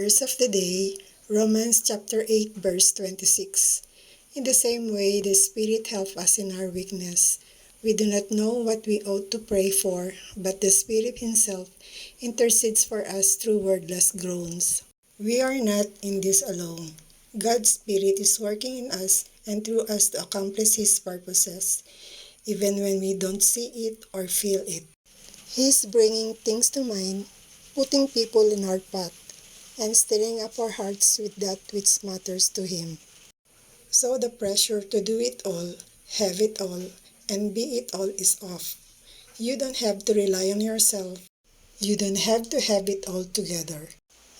Verse of the day, Romans chapter 8, verse 26. In the same way, the Spirit helps us in our weakness. We do not know what we ought to pray for, but the Spirit Himself intercedes for us through wordless groans. We are not in this alone. God's Spirit is working in us and through us to accomplish His purposes, even when we don't see it or feel it. He is bringing things to mind, putting people in our path, and stirring up our hearts with that which matters to Him. So the pressure to do it all, have it all, and be it all is off. You don't have to rely on yourself. You don't have to have it all together.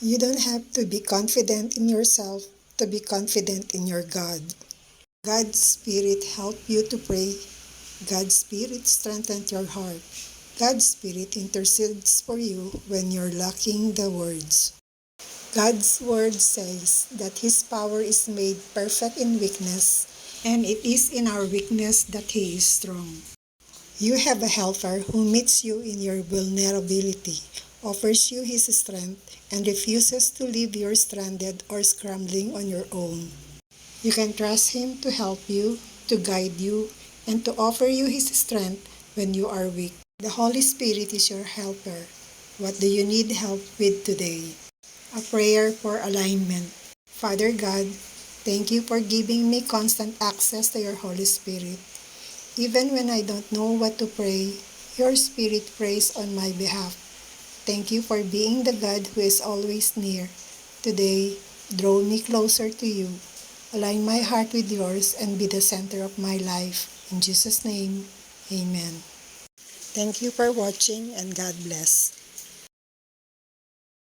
You don't have to be confident in yourself to be confident in your God. God's Spirit help you to pray. God's Spirit strengthens your heart. God's Spirit intercedes for you when you're lacking the words. God's Word says that His power is made perfect in weakness, and it is in our weakness that He is strong. You have a helper who meets you in your vulnerability, offers you His strength, and refuses to leave you stranded or scrambling on your own. You can trust Him to help you, to guide you, and to offer you His strength when you are weak. The Holy Spirit is your helper. What do you need help with today? A prayer for alignment. Father God, thank you for giving me constant access to your Holy Spirit. Even when I don't know what to pray, your Spirit prays on my behalf. Thank you for being the God who is always near. Today, draw me closer to you. Align my heart with yours and be the center of my life. In Jesus' name, Amen. Thank you for watching and God bless.